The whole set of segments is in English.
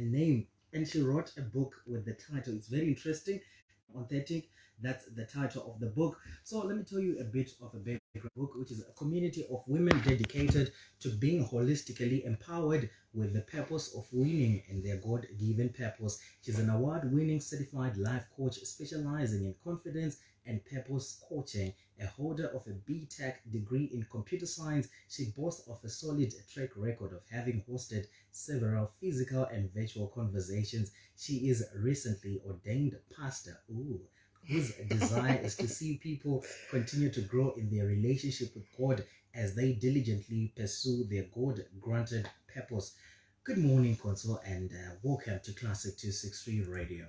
name, and she wrote a book with the title. It's very interesting, authentic. That's the title of the book. So let me tell you a bit of a background book, which is a community of women dedicated to being holistically empowered with the purpose of winning in their God-given purpose. She's an award-winning certified life coach specializing in confidence and purpose coaching, a holder of a B.Tech degree in computer science. She boasts of a solid track record of having hosted several physical and virtual conversations. She is recently ordained pastor. Ooh, whose desire is to see people continue to grow in their relationship with God as they diligently pursue their God-granted purpose. Good morning, Consol, and welcome to Classic 263 Radio.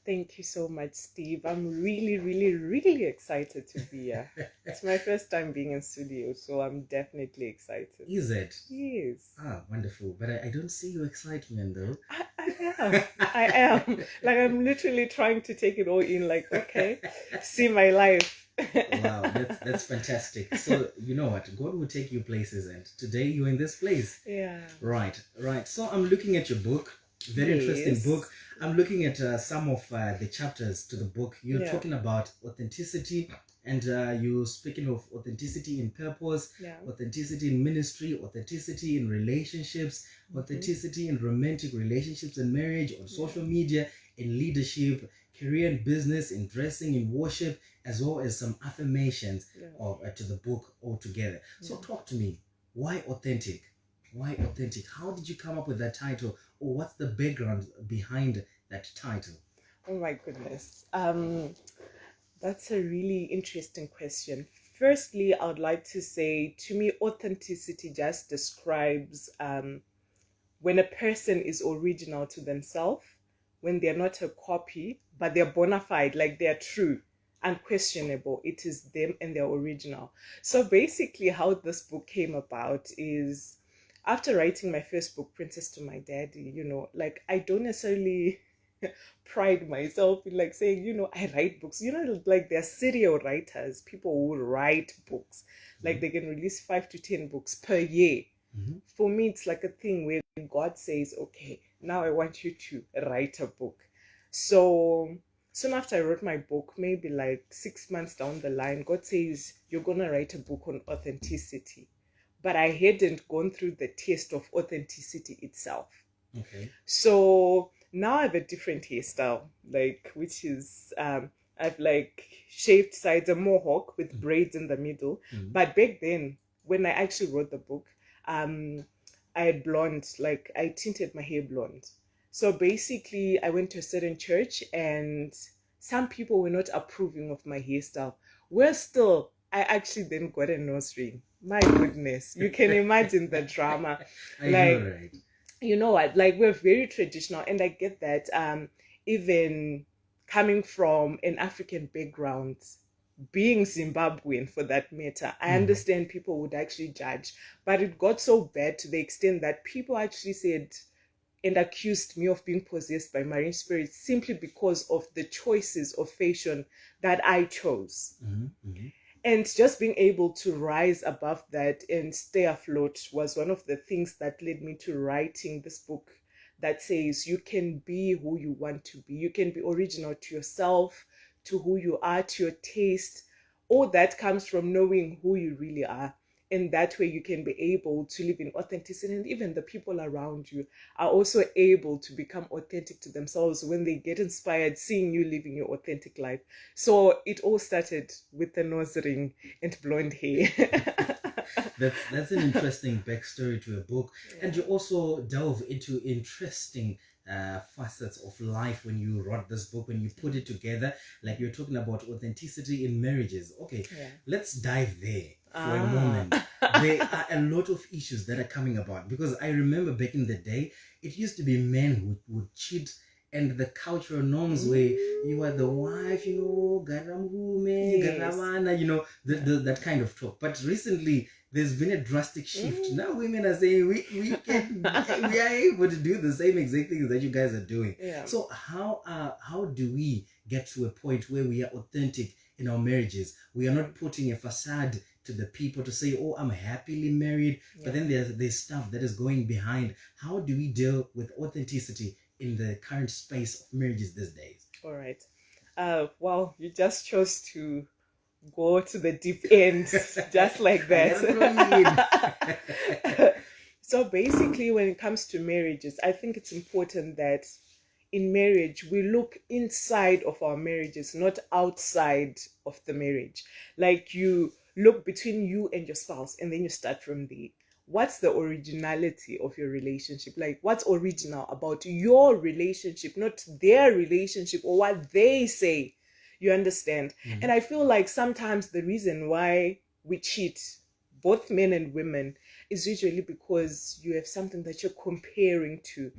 Thank you so much, Steve. I'm really, really, really excited to be here. It's my first time being in studio, so I'm definitely excited. Is it? Yes. Ah, wonderful. But I don't see your excitement, though. I am. Like, I'm literally trying to take it all in, like, okay, see my life. Wow, that's fantastic. So, you know what? God will take you places, and today you're in this place. Yeah. Right. So I'm looking at your book. Very interesting book. I'm looking at some of the chapters to the book. You're talking about authenticity, and you're speaking of authenticity in purpose, authenticity in ministry, authenticity in relationships, authenticity in romantic relationships and marriage, on social media, in leadership, career and business, in dressing, in worship, as well as some affirmations to the book altogether. So talk to me. Why authentic? Why authentic? How did you come up with that title, or what's the background behind that title? Oh my goodness. That's a really interesting question. Firstly, I would like to say, to me, authenticity just describes when a person is original to themselves, when they're not a copy, but they're bona fide, like they're true, unquestionable. It is them and they're original. So basically, how this book came about is after writing my first book, Princess to My Daddy, like I don't necessarily pride myself in like saying, I write books. Like they're serial writers, people who write books. Like they can release 5 to 10 books per year. For me, it's like a thing where God says, okay, now I want you to write a book. So soon after I wrote my book, maybe like 6 months down the line, God says, you're going to write a book on authenticity. But I hadn't gone through the test of authenticity itself. Okay. So now I have a different hairstyle, like, which is, I've like shaved sides, a mohawk with braids in the middle. But back then, when I actually wrote the book, I had blonde, like I tinted my hair blonde. So basically, I went to a certain church and some people were not approving of my hairstyle. Well, still, I actually then got a nose ring. My goodness, you can imagine the drama. I know, right? You know what, like we're very traditional, and I get that. Even coming from an African background, being Zimbabwean for that matter, I understand people would actually judge, but it got so bad to the extent that people actually said and accused me of being possessed by marine spirits simply because of the choices of fashion that I chose. And just being able to rise above that and stay afloat was one of the things that led me to writing this book that says you can be who you want to be. You can be original to yourself, to who you are, to your taste. All that comes from knowing who you really are. And that way you can be able to live in authenticity, and even the people around you are also able to become authentic to themselves when they get inspired seeing you living your authentic life. So it all started with the nose ring and blonde hair. That's an interesting backstory to a book. And you also delve into interesting facets of life when you wrote this book, when you put it together. Like you're talking about authenticity in marriages. Okay, let's dive there for a moment. There are a lot of issues that are coming about, because I remember back in the day, it used to be men who would cheat, and the cultural norms where you are the wife, garamume, garamana, that kind of talk. But recently, there's been a drastic shift. Now women are saying we are able to do the same exact things that you guys are doing. So how do we get to a point where we are authentic in our marriages? We are not putting a facade to the people to say, oh, I'm happily married, but then there's stuff that is going behind. How do we deal with authenticity in the current space of marriages these days? All right. Well, you just chose to go to the deep end just like that. So basically, when it comes to marriages, I think it's important that in marriage we look inside of our marriages, not outside of the marriage. Like, you look between you and your spouse and then you start from there. What's the originality of your relationship? Like, what's original about your relationship, not their relationship or what they say? You understand? Mm-hmm. And I feel like sometimes the reason why we cheat, both men and women, is usually because you have something that you're comparing to,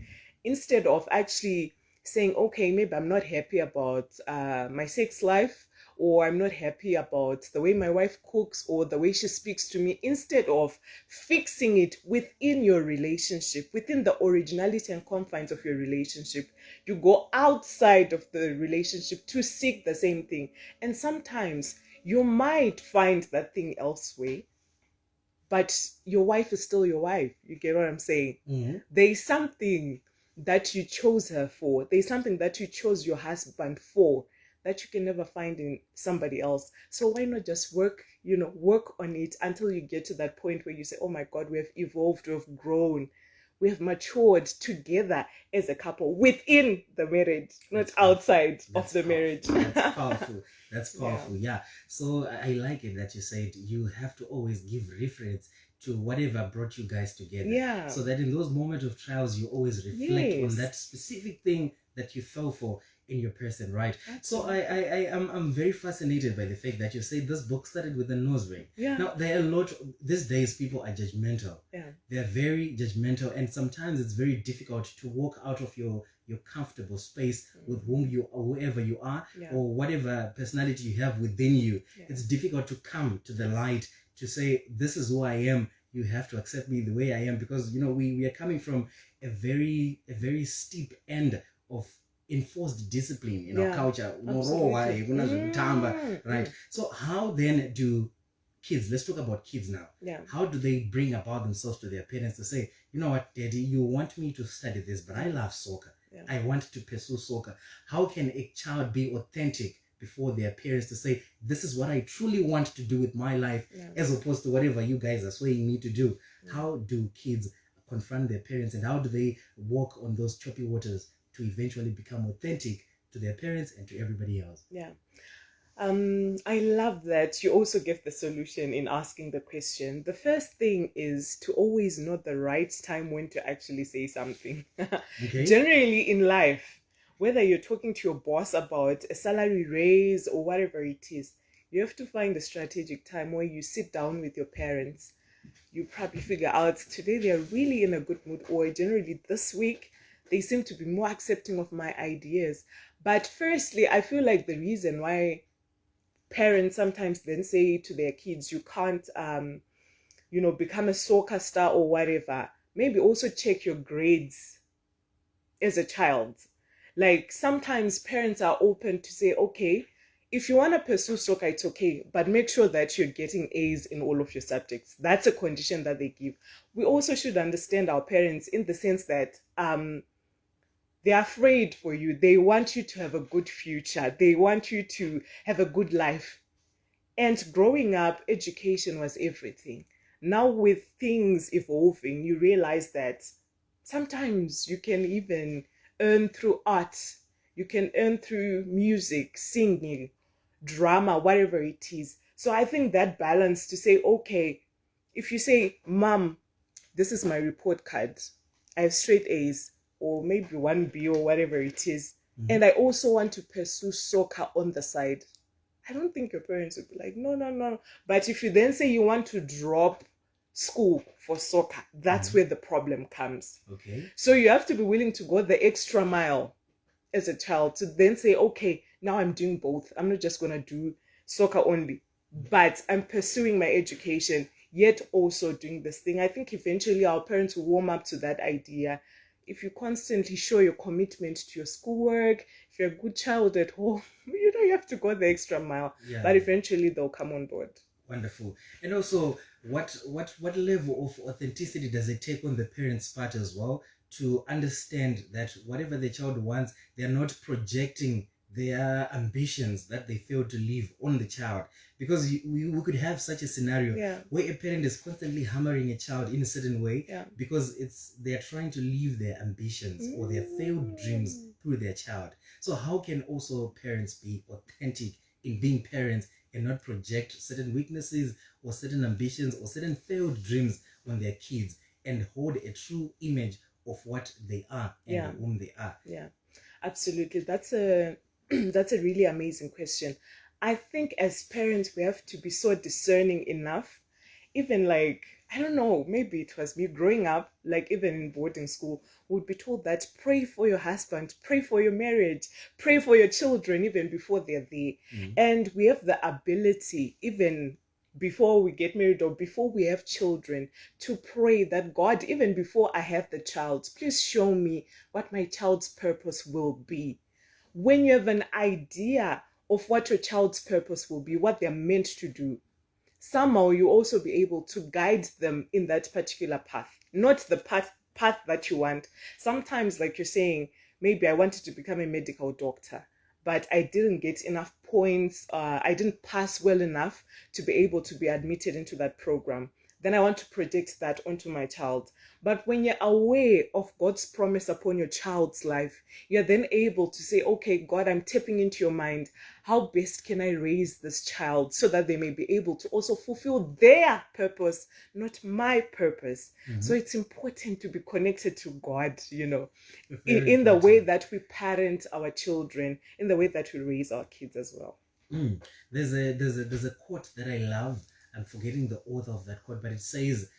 instead of actually saying, okay, maybe I'm not happy about my sex life, or I'm not happy about the way my wife cooks or the way she speaks to me. Instead of fixing it within your relationship, within the originality and confines of your relationship, you go outside of the relationship to seek the same thing. And sometimes you might find that thing elsewhere, but your wife is still your wife. You get what I'm saying? Mm-hmm. There's something that you chose her for. There's something that you chose your husband for that you can never find in somebody else. So why not just work on it until you get to that point where you say, oh my God, we have evolved, we have grown, we have matured together as a couple within the marriage, not outside of the marriage. That's powerful. That's powerful. Yeah. So I like it that you said you have to always give reference to whatever brought you guys together. Yeah. So that in those moments of trials, you always reflect on that specific thing that you fell for in your person, right? Absolutely. So I'm very fascinated by the fact that you say this book started with a nose ring. Yeah. Now there are a lot these days, people are judgmental. Yeah. They're very judgmental, and sometimes it's very difficult to walk out of your comfortable space with whoever you are, or whatever personality you have within you. It's difficult to come to the light to say, this is who I am. You have to accept me the way I am, because we are coming from a very steep end of enforced discipline in our culture. Right? So how then do kids, let's talk about kids now. How do they bring about themselves to their parents to say, you know what, Daddy, you want me to study this, but I love soccer. I want to pursue soccer. How can a child be authentic before their parents to say, this is what I truly want to do with my life, as opposed to whatever you guys are swaying me to do? How do kids confront their parents, and how do they walk on those choppy waters to eventually become authentic to their parents and to everybody else? I love that you also give the solution in asking the question. The first thing is to always know the right time when to actually say something. Okay. Generally in life, whether you're talking to your boss about a salary raise or whatever it is, you have to find a strategic time where you sit down with your parents. You probably figure out today they're really in a good mood, or generally this week they seem to be more accepting of my ideas. But firstly, I feel like the reason why parents sometimes then say to their kids, you can't become a soccer star or whatever, maybe also check your grades as a child. Like, sometimes parents are open to say, okay, if you want to pursue soccer, it's okay, but make sure that you're getting A's in all of your subjects. That's a condition that they give. We also should understand our parents in the sense that they're afraid for you. They want you to have a good future. They want you to have a good life. And growing up, education was everything. Now with things evolving, you realize that sometimes you can even earn through art. You can earn through music, singing, drama, whatever it is. So I think that balance to say, okay, if you say, Mom, this is my report card, I have straight A's, or maybe 1B or whatever it is, and I also want to pursue soccer on the side, I don't think your parents would be like, no. But if you then say you want to drop school for soccer, that's where the problem comes. Okay. So you have to be willing to go the extra mile as a child to then say, okay, now I'm doing both. I'm not just going to do soccer only, but I'm pursuing my education, yet also doing this thing. I think eventually our parents will warm up to that idea. If you constantly show your commitment to your schoolwork, if you're a good child at home, you have to go the extra mile. Yeah. But eventually they'll come on board. Wonderful. And also, what level of authenticity does it take on the parents' part as well to understand that whatever the child wants, they are not projecting their ambitions that they fail to live on the child? Because we could have such a scenario where a parent is constantly hammering a child in a certain way because they are trying to live their ambitions or their failed dreams through their child. So how can also parents be authentic in being parents and not project certain weaknesses or certain ambitions or certain failed dreams on their kids and hold a true image of what they are and whom they are? Yeah, absolutely. That's a that's a really amazing question. I think as parents we have to be so discerning enough, even like, I don't know, maybe it was me growing up, like even in boarding school, would be told that pray for your husband, pray for your marriage, pray for your children even before they're there. And we have the ability, even before we get married or before we have children, to pray that God, even before I have the child, please show me what my child's purpose will be. When you have an idea of what your child's purpose will be, what they're meant to do, somehow you also be able to guide them in that particular path, not the path that you want. Sometimes, like you're saying, maybe I wanted to become a medical doctor, but I didn't get enough points. I didn't pass well enough to be able to be admitted into that program. Then I want to predict that onto my child. But when you're aware of God's promise upon your child's life, you're then able to say, okay, God, I'm tapping into your mind. How best can I raise this child so that they may be able to also fulfill their purpose, not my purpose? So it's important to be connected to God, in the way that we parent our children, in the way that we raise our kids as well. There's a quote that I love. I'm forgetting the author of that quote, but it says,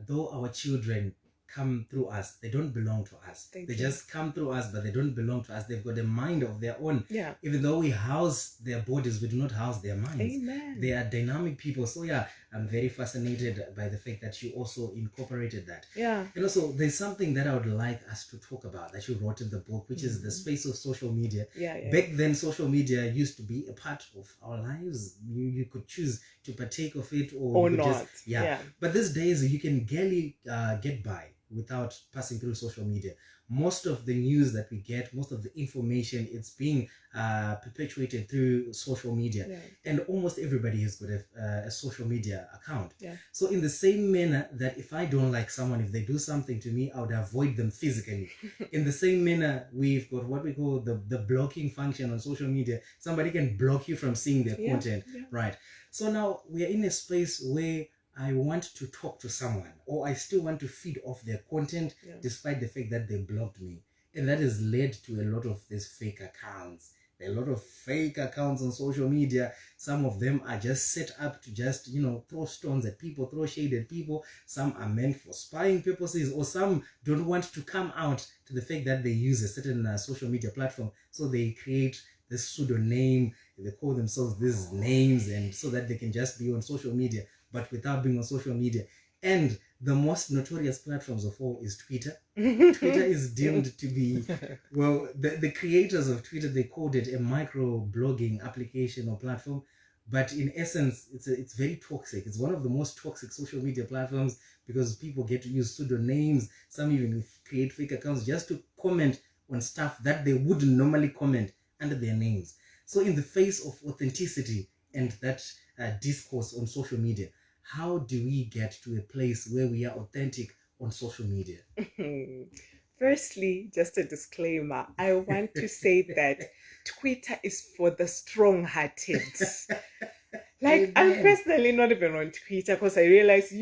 though our children come through us, they don't belong to us. They just come through us, but they don't belong to us. They've got a mind of their own. Yeah. Even though we house their bodies, we do not house their minds. Amen. They are dynamic people. So yeah, I'm very fascinated by the fact that you also incorporated that. Yeah. And also, there's something that I would like us to talk about that you wrote in the book, which is the space of social media. Back then, social media used to be a part of our lives. You could choose to partake of it or not. But these days, you can barely get by without passing through social media. Most of the news that we get, most of the information, it's being perpetuated through social media. And almost everybody has got a social media account. So in the same manner that if I don't like someone, if they do something to me, I would avoid them physically. In the same manner, we've got what we call the blocking function on social media. Somebody can block you from seeing their content, right? So now we are in a space where I want to talk to someone, or I still want to feed off their content despite the fact that they blocked me. And that has led to a lot of these fake accounts. There are a lot of fake accounts on social media. Some of them are just set up to just, throw stones at people, throw shade at people. Some are meant for spying purposes, or some don't want to come out to the fact that they use a certain social media platform. So they create this pseudonym, they call themselves these names, and so that they can just be on social media, but without being on social media. And the most notorious platforms of all is Twitter. Twitter is deemed to be, well, the creators of Twitter, they called it a micro-blogging application or platform. But in essence, it's very toxic. It's one of the most toxic social media platforms because people get to use pseudonyms. Some even create fake accounts just to comment on stuff that they wouldn't normally comment under their names. So in the face of authenticity and that discourse on social media, how do we get to a place where we are authentic on social media? Firstly, just a disclaimer. I want to say that Twitter is for the strong-hearted. Like, I'm personally not even on Twitter because I realize,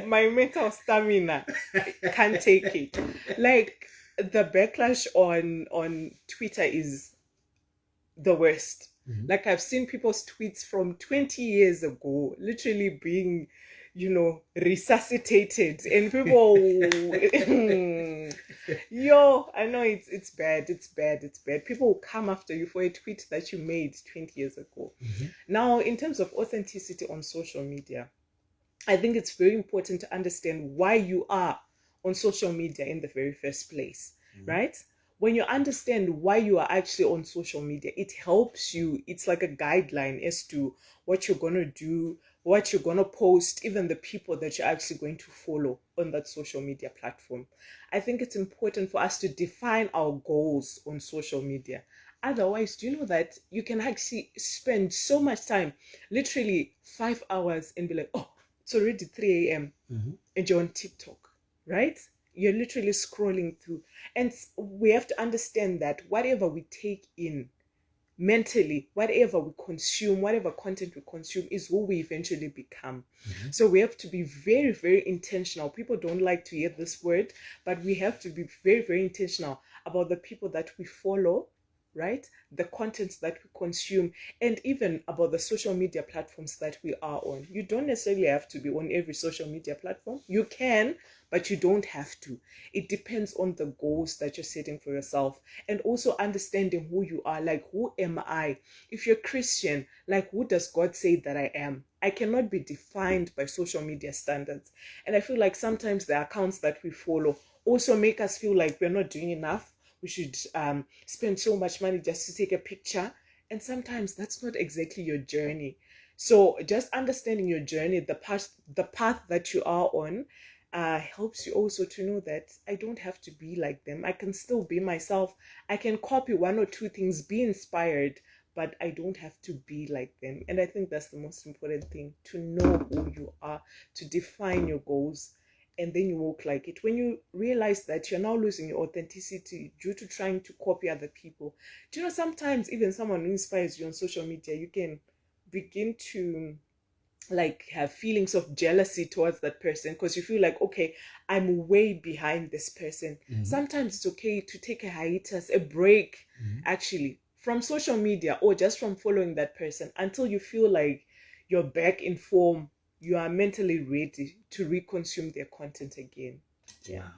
my mental stamina can't take it. Like, the backlash on Twitter is the worst. Like, I've seen people's tweets from 20 years ago literally being, resuscitated, and people I know it's bad. People will come after you for a tweet that you made 20 years ago. Now, in terms of authenticity on social media, I think it's very important to understand why you are on social media in the very first place, right? When you understand why you are actually on social media, it helps you. It's like a guideline as to what you're going to do, what you're going to post, even the people that you're actually going to follow on that social media platform. I think it's important for us to define our goals on social media. Otherwise, do you know that you can actually spend so much time, literally 5 hours, and be like, oh, it's already 3 a.m. and you're on TikTok, right? You're literally scrolling through. And we have to understand that whatever we take in mentally, whatever we consume, whatever content we consume is who we eventually become. So we have to be very, very intentional. People don't like to hear this word, but we have to be very, very intentional about the people that we follow, right? The contents that we consume, and even about the social media platforms that we are on. You don't necessarily have to be on every social media platform. You can, but you don't have to. It depends on the goals that you're setting for yourself, and also understanding who you are. Like, who am I? If you're Christian, like, who does God say that I am? I cannot be defined by social media standards. And I feel like sometimes the accounts that we follow also make us feel like we're not doing enough. We should spend so much money just to take a picture. And sometimes that's not exactly your journey. So just understanding your journey, the path that you are on, helps you also to know that I don't have to be like them. I can still be myself. I can copy one or two things, be inspired, but I don't have to be like them. And I think that's the most important thing, to know who you are, to define your goals, and then you walk like it. When you realize that you're now losing your authenticity due to trying to copy other people, do you know, sometimes even someone who inspires you on social media, you can begin to like have feelings of jealousy towards that person, because you feel like, okay, I'm way behind this person. Sometimes it's okay to take a hiatus, a break, actually, from social media or just from following that person until you feel like you're back in form, you are mentally ready to reconsume their content again. Yeah.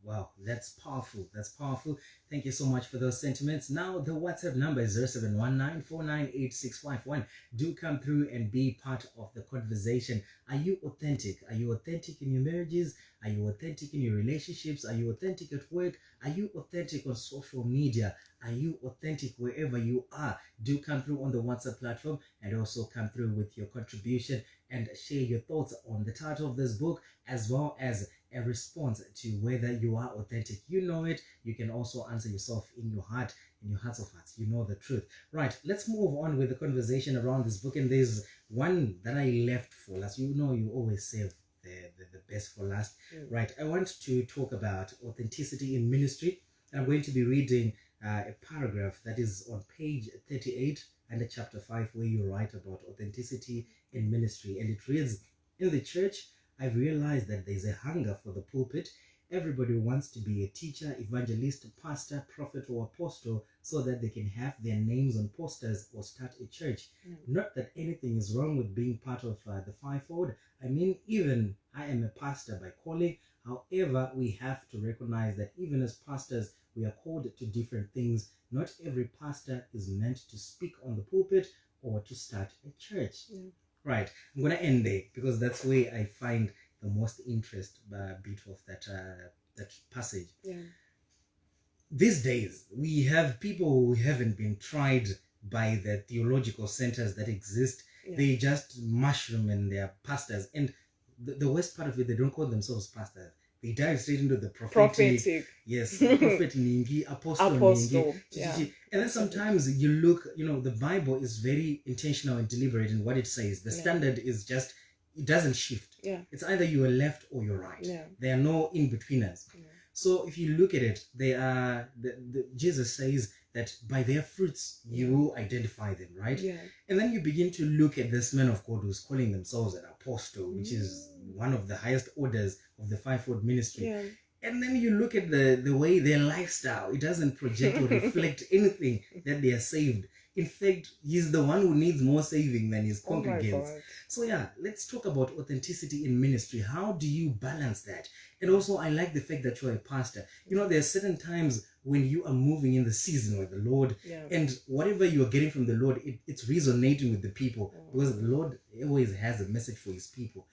Wow. That's powerful. That's powerful. Thank you so much for those sentiments. Now, the WhatsApp number is 0719498651. Do come through and be part of the conversation. Are you authentic? Are you authentic in your marriages? Are you authentic in your relationships? Are you authentic at work? Are you authentic on social media? Are you authentic wherever you are? Do come through on the WhatsApp platform and also come through with your contribution and share your thoughts on the title of this book, as well as a response to whether you are authentic. You know it. You can also answer yourself in your heart, in your hearts of hearts. You know the truth. Right, let's move on with the conversation around this book. And there's one that I left for last. You know, you always save the best for last. Right, I want to talk about authenticity in ministry. And I'm going to be reading a paragraph that is on page 38 under chapter 5, where you write about authenticity in ministry. And it reads, in the church, I've realized that there's a hunger for the pulpit. Everybody wants to be a teacher, evangelist, pastor, prophet, or apostle, so that they can have their names on posters or start a church. Not that anything is wrong with being part of the fivefold. I mean, even I am a pastor by calling. However, we have to recognize that even as pastors, we are called to different things. Not every pastor is meant to speak on the pulpit or to start a church. Right, I'm going to end there because that's where I find the most interest bit of that passage. These days, we have people who haven't been tried by the theological centers that exist. They just mushroom in their pastors. And the worst part of it, they don't call themselves pastors. They dive straight into the prophetic. Yes, prophet Ningi, apostle Ningi. And then sometimes you look, the Bible is very intentional and deliberate in what it says. The standard is just, it doesn't shift. It's either you are left or you're right. There are no in-betweeners. So if you look at it, they are, Jesus says that by their fruits you will identify them, right? And then you begin to look at this man of God who's calling themselves an apostle, which is one of the highest orders of the fivefold ministry. And then you look at the way their lifestyle, it doesn't project or reflect anything that they are saved. In fact, he's the one who needs more saving than his congregants. So let's talk about authenticity in ministry. How do you balance that? And also, I like the fact that you're a pastor. There are certain times when you are moving in the season with the Lord, and whatever you are getting from the Lord, it's resonating with the people, because the Lord always has a message for his people.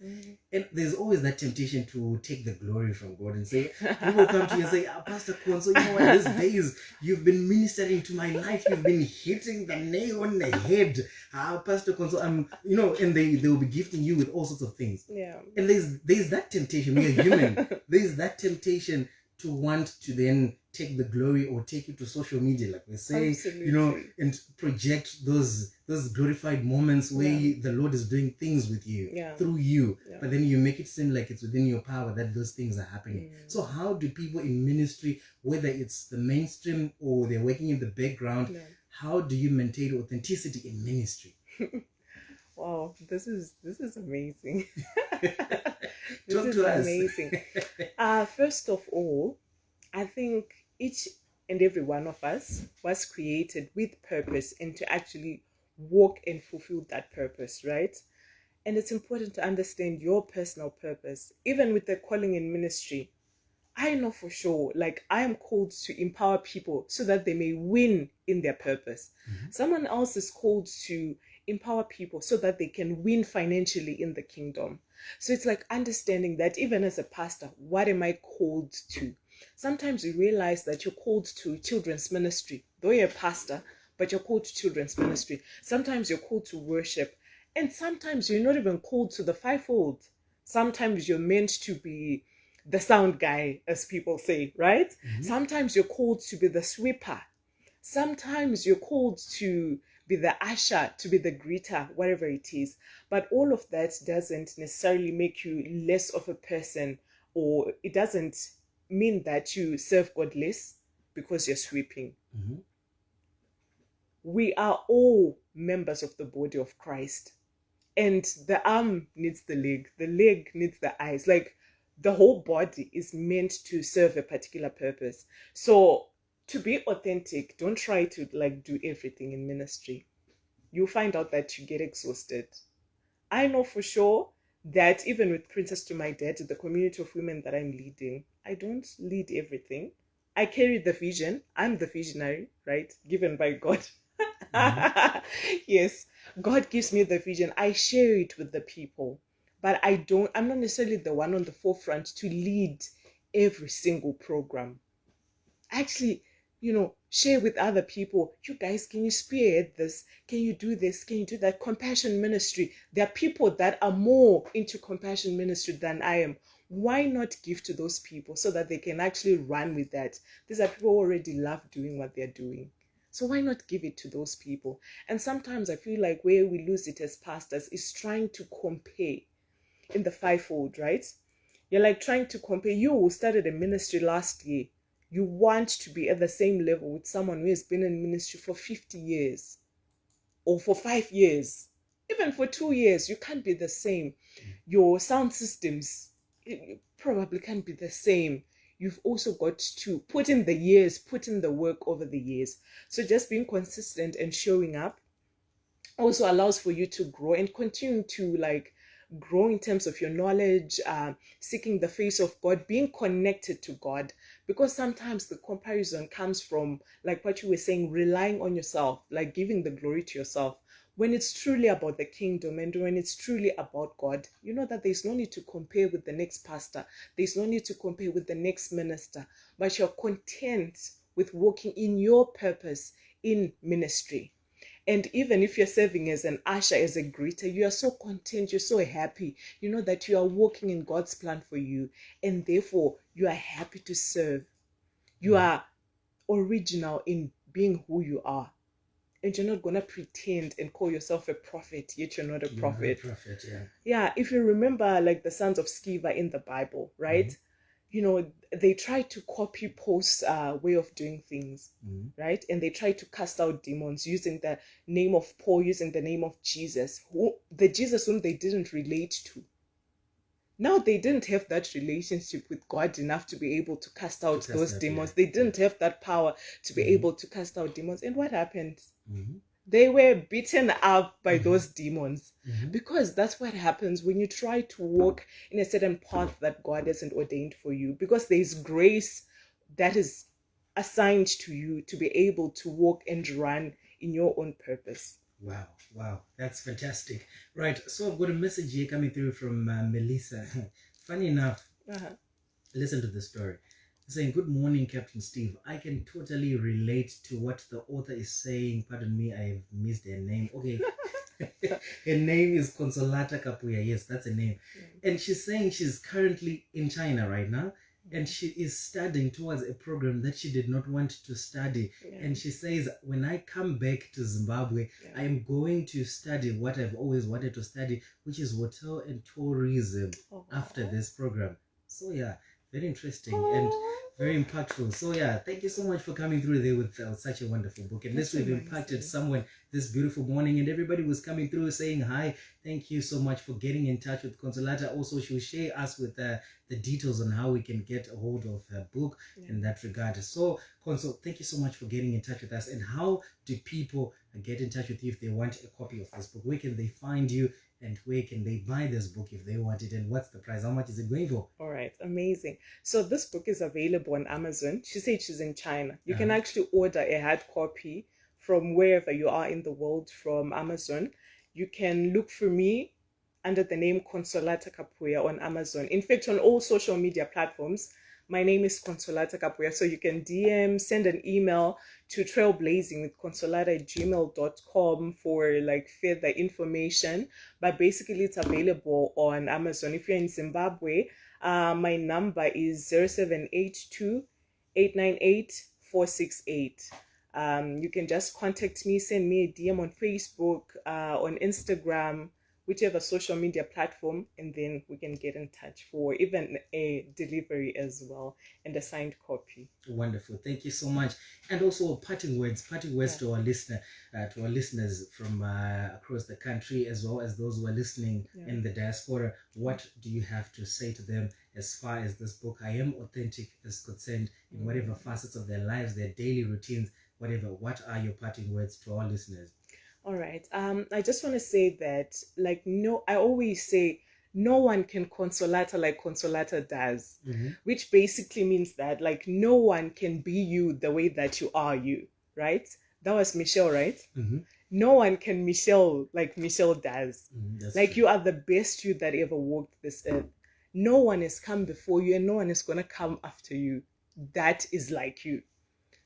And there's always that temptation to take the glory from God and say, people come to you and say, Pastor Conso, you know what, these days you've been ministering to my life, you've been hitting the nail on the head. Pastor Conso, and they will be gifting you with all sorts of things. And there's that temptation. We are human. There's that temptation to want to then take the glory or take it to social media, like we say, and project those glorified moments where the Lord is doing things with you, through you, but then you make it seem like it's within your power that those things are happening. So how do people in ministry, whether it's the mainstream or they're working in the background, how do you maintain authenticity in ministry? Wow, this is amazing. Talk to us. Amazing. First of all, I think each and every one of us was created with purpose and to actually walk and fulfill that purpose, right? And it's important to understand your personal purpose. Even with the calling in ministry, I know for sure, like, I am called to empower people so that they may win in their purpose. Someone else is called to empower people so that they can win financially in the kingdom. So it's like understanding that even as a pastor, what am I called to? Sometimes you realize that you're called to children's ministry, though you're a pastor, but you're called to children's ministry. Sometimes you're called to worship, and sometimes you're not even called to the fivefold. Sometimes you're meant to be the sound guy, as people say, right? Sometimes you're called to be the sweeper. Sometimes you're called to be the usher, to be the greeter, whatever it is. But all of that doesn't necessarily make you less of a person, or it doesn't mean that you serve God less because you're sweeping. We are all members of the body of Christ. And the arm needs the leg needs the eyes. Like, the whole body is meant to serve a particular purpose. So to be authentic, don't try to do everything in ministry. You'll find out that you get exhausted. I know for sure that even with Princess to My Dad, the community of women that I'm leading, I don't lead everything. I carry the vision. I'm the visionary, right? Given by God. Yes, God gives me the vision. I share it with the people. But I'm not necessarily the one on the forefront to lead every single program. Actually, share with other people. You guys, can you spearhead this? Can you do this? Can you do that? Compassion ministry. There are people that are more into compassion ministry than I am. Why not give to those people so that they can actually run with that? These are people who already love doing what they're doing. So why not give it to those people? And sometimes I feel like where we lose it as pastors is trying to compare in the fivefold, right? You're like trying to compare. You who started a ministry last year, you want to be at the same level with someone who has been in ministry for 50 years or for 5 years, even for 2 years. You can't be the same. Your sound systems probably can't be the same. You've also got to put in the years, put in the work over the years. So just being consistent and showing up also allows for you to grow and continue to grow in terms of your knowledge, seeking the face of God, being connected to God. Because sometimes the comparison comes from, like what you were saying, relying on yourself, like giving the glory to yourself. When it's truly about the kingdom and when it's truly about God, you know that there's no need to compare with the next pastor. There's no need to compare with the next minister, but you're content with walking in your purpose in ministry. And even if you're serving as an usher, as a greeter, you are so content, you're so happy. You know that you are walking in God's plan for you, and therefore you are happy to serve. You are original in being who you are. And you're not going to pretend and call yourself a prophet, yet you're not a prophet. Not a prophet, yeah. Yeah, if you remember the sons of Sceva in the Bible, right? They try to copy Paul's way of doing things, right? And they try to cast out demons using the name of Paul, using the name of Jesus, the Jesus whom they didn't relate to. Now they didn't have that relationship with God enough to be able to cast out those demons. They didn't have that power to be able to cast out demons. And what happened? They were beaten up by those demons, because that's what happens when you try to walk in a certain path that God hasn't ordained for you, because there is grace that is assigned to you to be able to walk and run in your own purpose. Wow, wow, that's fantastic. Right, so I've got a message here coming through from Melissa. Funny enough, listen to the story. Saying, good morning, Captain Steve. I can totally relate to what the author is saying. Pardon me, I've missed her name. Okay. Her name is Consolata Kapuya. Yes, that's her name. And she's saying she's currently in China right now. And she is studying towards a program that she did not want to study. And she says, when I come back to Zimbabwe, I am going to study what I've always wanted to study, which is hotel and tourism after this program. So yeah, very interesting and very impactful. So yeah, thank you so much for coming through there with such a wonderful book. At least we've impacted someone this beautiful morning, and everybody was coming through saying hi. Thank you so much for getting in touch with Consolata. Also, she'll share us with the details on how we can get a hold of her book in that regard. So Consol, thank you so much for getting in touch with us. And how do people get in touch with you if they want a copy of this book? Where can they find you? And where can they buy this book if they want it? And what's the price? How much is it going for? All right, amazing. So this book is available on Amazon. She said she's in China. You can actually order a hard copy from wherever you are in the world from Amazon. You can look for me under the name Consolata Kapuya on Amazon. In fact, on all social media platforms, my name is Consolata Kapuya. So you can DM, send an email to trailblazingwithconsolata@gmail.com for like further information. But basically, it's available on Amazon. If you're in Zimbabwe, my number is 0782 898 468. You can just contact me, send me a DM on Facebook, on Instagram, whichever social media platform, and then we can get in touch for even a delivery as well and a signed copy. Wonderful, thank you so much. And also parting words to our listeners from across the country, as well as those who are listening in the diaspora. What do you have to say to them as far as this book, I Am Authentic, is concerned, in whatever facets of their lives, their daily routines, whatever? What are your parting words to our listeners? All right. I just want to say that, I always say no one can Consolata like Consolata does, which basically means that, no one can be you the way that you are you, right? That was Michelle, right? No one can Michelle like Michelle does. True. You are the best you that ever walked this earth. No one has come before you, and no one is going to come after you that is like you.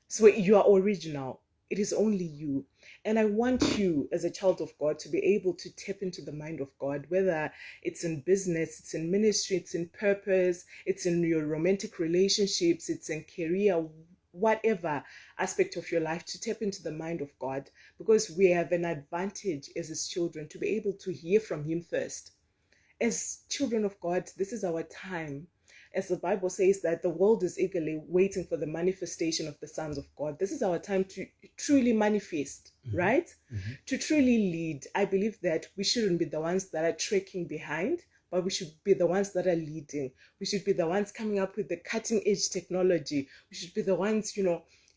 So you are original. It is only you. And I want you as a child of God to be able to tap into the mind of God, whether it's in business, it's in ministry, it's in purpose, it's in your romantic relationships, it's in career, whatever aspect of your life, to tap into the mind of God, because we have an advantage as his children to be able to hear from him first. As children of God, this is our time. As the Bible says that the world is eagerly waiting for the manifestation of the sons of God. This is our time to truly manifest, right? To truly lead. I believe that we shouldn't be the ones that are trekking behind, but we should be the ones that are leading. We should be the ones coming up with the cutting edge technology. We should be the ones,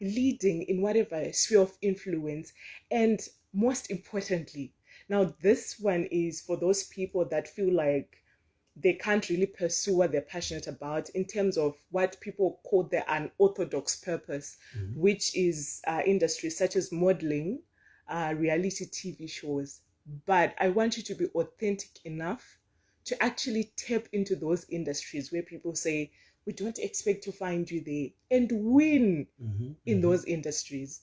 leading in whatever sphere of influence. And most importantly, now this one is for those people that feel like they can't really pursue what they're passionate about in terms of what people call the unorthodox purpose, which is industries such as modeling, reality TV shows. But I want you to be authentic enough to actually tap into those industries where people say, we don't expect to find you there, and win in those industries.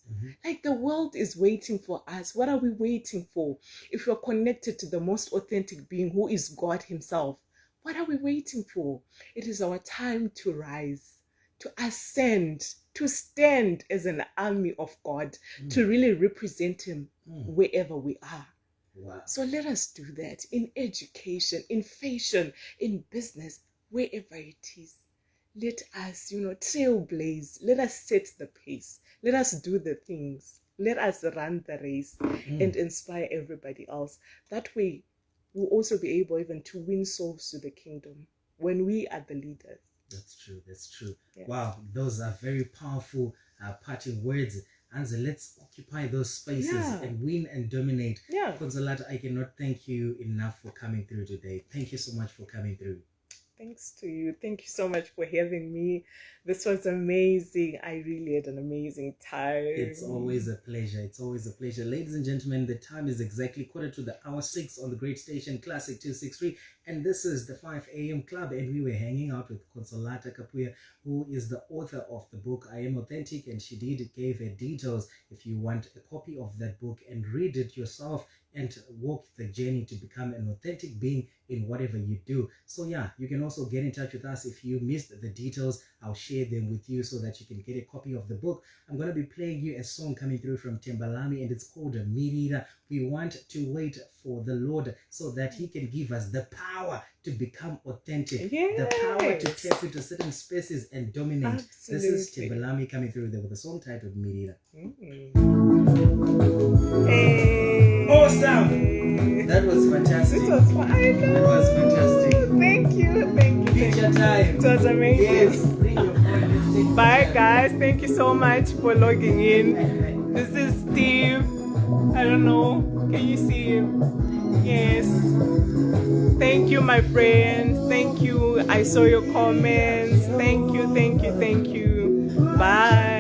The world is waiting for us. What are we waiting for? If you're connected to the most authentic being, who is God himself, what are we waiting for? It is our time to rise, to ascend, to stand as an army of God, to really represent him wherever we are. Wow. So let us do that in education, in fashion, in business, wherever it is. Let us, trailblaze. Let us set the pace. Let us do the things. Let us run the race and inspire everybody else. That way, we'll also be able even to win souls to the kingdom when we are the leaders. That's true. Yeah. Wow, those are very powerful parting words. Anza, let's occupy those spaces and win and dominate. Consolata, I cannot thank you enough for coming through today. Thank you so much for coming through. Thanks to you. Thank you so much for having me. This was amazing. I really had an amazing time. It's always a pleasure. It's always a pleasure. Ladies and gentlemen, the time is exactly 6:15 on the great station, Classic 263. And this is the 5 a.m. Club. And we were hanging out with Consolata, who is the author of the book, I Am Authentic. And she gave her details if you want a copy of that book and read it yourself and walk the journey to become an authentic being in whatever you do. So yeah, you can also get in touch with us. If you missed the details, I'll share them with you so that you can get a copy of the book. I'm going to be playing you a song coming through from Tembalami, and it's called Mirira. We want to wait for the Lord so that he can give us the power to become authentic, yes. The power to tap into certain spaces and dominate. Absolutely. This is Tembalami coming through there with a song titled Mirira. Hey. Awesome! That was fantastic. This was fun. I know. That was fantastic. Thank you. Feature time. It was amazing. Yes. Bring your phone. Let's take Bye guys. Thank you so much for logging in. This is Steve. I don't know. Can you see him? Yes. Thank you, my friends. Thank you. I saw your comments. Thank you. Bye.